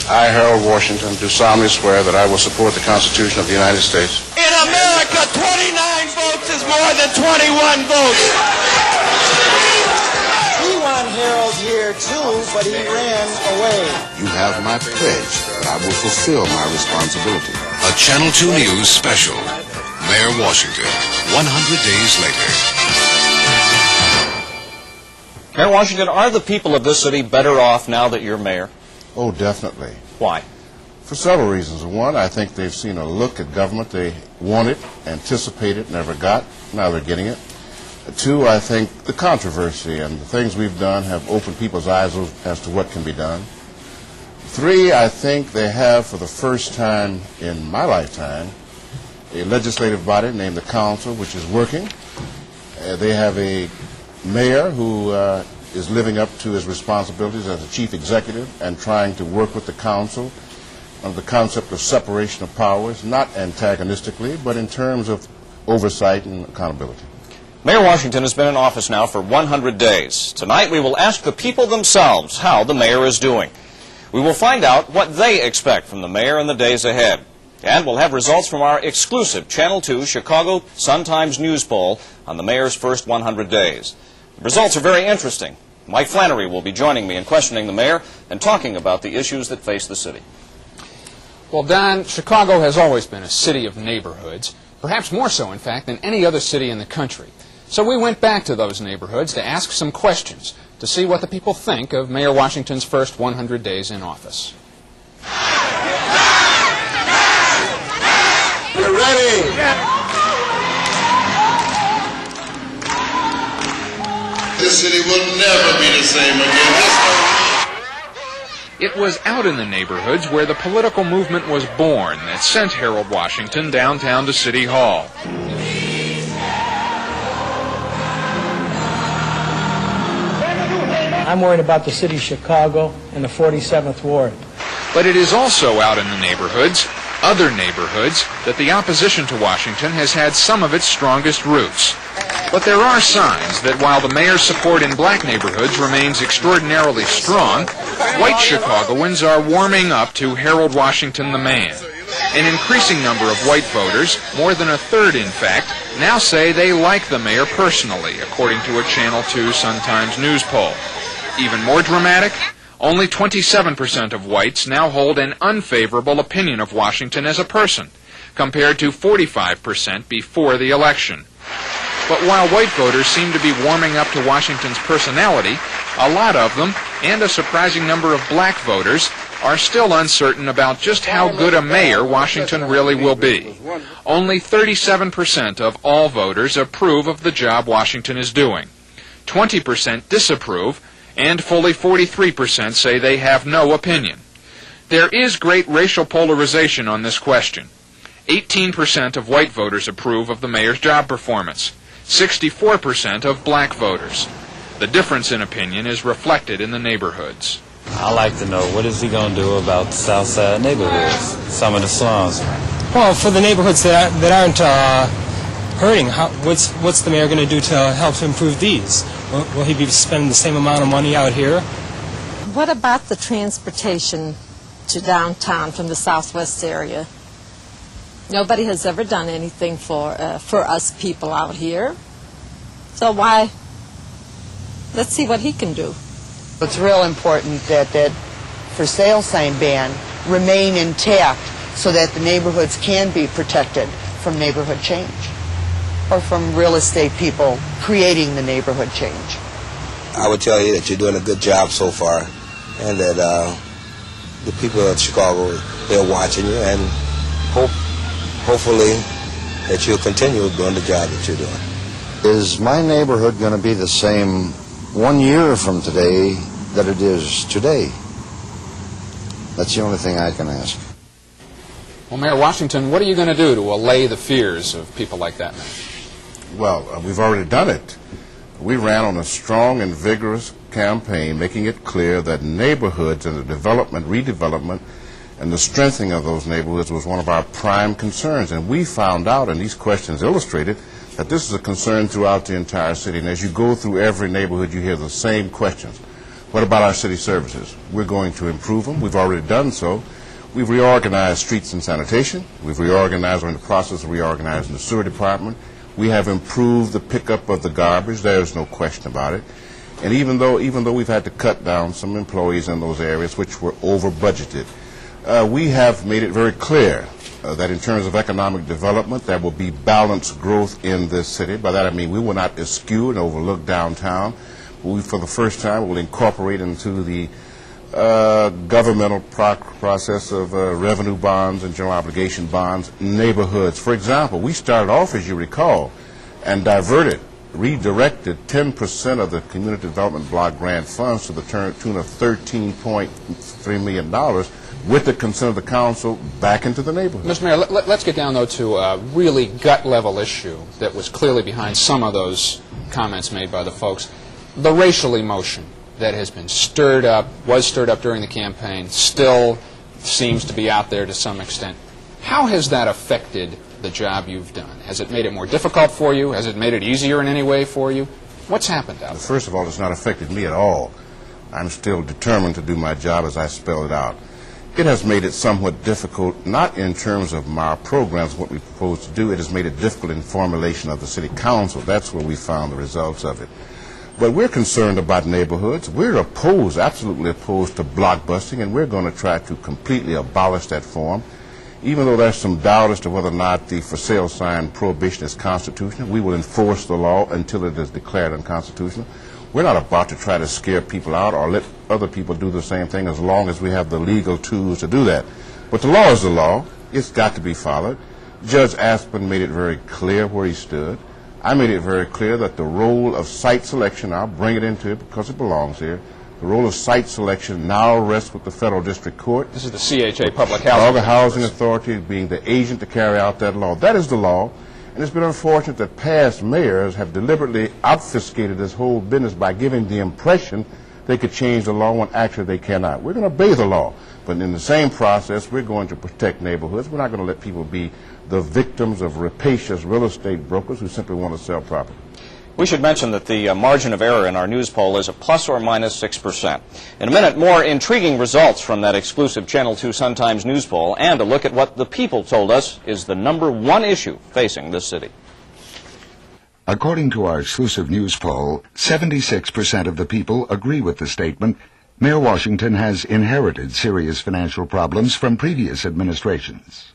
I, Harold Washington, do solemnly swear that I will support the Constitution of the United States. In America, 29 votes is more than 21 votes. We want Harold here too, but he ran away. You have my pledge that I will fulfill my responsibility. A Channel 2 News special. Mayor Washington, 100 days later. Mayor Washington, are the people of this city better off now that you're mayor? Oh, definitely. Why? For several reasons. One, I think they've seen a look at government they wanted, anticipated, never got. Now they're getting it. Two, I think the controversy and the things we've done have opened people's eyes as to what can be done. Three, I think they have, for the first time in my lifetime, a legislative body named the Council, which is working. They have a mayor who is living up to his responsibilities as a chief executive and trying to work with the council on the concept of separation of powers, not antagonistically, but in terms of oversight and accountability. Mayor Washington has been in office now for 100 days. Tonight we will ask the people themselves how the mayor is doing. We will find out what they expect from the mayor in the days ahead. And we'll have results from our exclusive Channel 2 Chicago Sun-Times News poll on the mayor's first 100 days. The results are very interesting. Mike Flannery will be joining me in questioning the mayor and talking about the issues that face the city. Well, Don, Chicago has always been a city of neighborhoods, perhaps more so, in fact, than any other city in the country. So we went back to those neighborhoods to ask some questions to see what the people think of Mayor Washington's first 100 days in office. We're ready! This city will never be the same again. It was out in the neighborhoods where the political movement was born that sent Harold Washington downtown to City Hall. I'm worried about the city of Chicago and the 47th Ward. But it is also out in the neighborhoods, other neighborhoods, that the opposition to Washington has had some of its strongest roots. But there are signs that while the mayor's support in black neighborhoods remains extraordinarily strong, white Chicagoans are warming up to Harold Washington the man. An increasing number of white voters, more than a third in fact, now say they like the mayor personally, according to a Channel 2 Sun-Times News poll. Even more dramatic, only 27% of whites now hold an unfavorable opinion of Washington as a person, compared to 45% before the election. But while white voters seem to be warming up to Washington's personality, a lot of them, and a surprising number of black voters, are still uncertain about just how good a mayor Washington really will be. Only 37% of all voters approve of the job Washington is doing. 20% disapprove, and fully 43% say they have no opinion. There is great racial polarization on this question. 18% of white voters approve of the mayor's job performance. 64% of black voters. The difference in opinion is reflected in the neighborhoods. I'd like to know, what is he going to do about the South Side neighborhoods, some of the slums? Well, for the neighborhoods that aren't hurting, what's the mayor going to do to help improve these? Will he be spending the same amount of money out here? What about the transportation to downtown from the southwest area? Nobody has ever done anything for us people out here. So why? Let's see what he can do. It's real important that for sale sign ban remain intact so that the neighborhoods can be protected from neighborhood change or from real estate people creating the neighborhood change. I would tell you that you're doing a good job so far and that the people of Chicago, they're watching you, and hopefully that you'll continue doing the job that you're doing. Is my neighborhood going to be the same 1 year from today that it is today? That's the only thing I can ask. Well, Mayor Washington, what are you going to do to allay the fears of people like that man? Well, we've already done it. We ran on a strong and vigorous campaign making it clear that neighborhoods and the development, redevelopment, and the strengthening of those neighborhoods was one of our prime concerns. And we found out, and these questions illustrated, that this is a concern throughout the entire city. And as you go through every neighborhood, you hear the same questions. What about our city services? We're going to improve them. We've already done so. We've reorganized streets and sanitation. We've reorganized, we're in the process of reorganizing the sewer department. We have improved the pickup of the garbage. There's no question about it. And even though we've had to cut down some employees in those areas which were over budgeted, we have made it very clear that in terms of economic development, there will be balanced growth in this city. By that I mean we will not eschew and overlook downtown. We, for the first time, will incorporate into the governmental process of revenue bonds and general obligation bonds neighborhoods. For example, we started off, as you recall, and redirected 10% of the community development block grant funds to the tune of $13.3 million with the consent of the council back into the neighborhood. Mr. Mayor, let's get down, though, to a really gut-level issue that was clearly behind some of those comments made by the folks. The racial emotion that has been stirred up, was stirred up during the campaign, still seems to be out there to some extent. How has that affected the job you've done? Has it made it more difficult for you? Has it made it easier in any way for you? What's happened out there? First of all, it's not affected me at all. I'm still determined to do my job as I spelled it out. It has made it somewhat difficult, not in terms of our programs, what we propose to do. It has made it difficult in formulation of the city council. That's where we found the results of it. But we're concerned about neighborhoods. We're opposed, absolutely opposed to blockbusting, and we're going to try to completely abolish that form. Even though there's some doubt as to whether or not the for sale sign prohibition is constitutional, we will enforce the law until it is declared unconstitutional. We're not about to try to scare people out or let other people do the same thing as long as we have the legal tools to do that. But the law is the law. It's got to be followed. Judge Aspen made it very clear where he stood. I made it very clear that the role of site selection, I'll bring it into it because it belongs here, the role of site selection now rests with the Federal District Court. This is the CHA Public Housing. Housing Authority being the agent to carry out that law. That is the law, and it's been unfortunate that past mayors have deliberately obfuscated this whole business by giving the impression they could change the law when actually they cannot. We're going to obey the law, but in the same process, we're going to protect neighborhoods. We're not going to let people be the victims of rapacious real estate brokers who simply want to sell property. We should mention that the margin of error in our news poll is a plus or minus 6%. In a minute, more intriguing results from that exclusive Channel 2 Sun-Times news poll and a look at what the people told us is the #1 issue facing this city. According to our exclusive news poll, 76% of the people agree with the statement, Mayor Washington has inherited serious financial problems from previous administrations.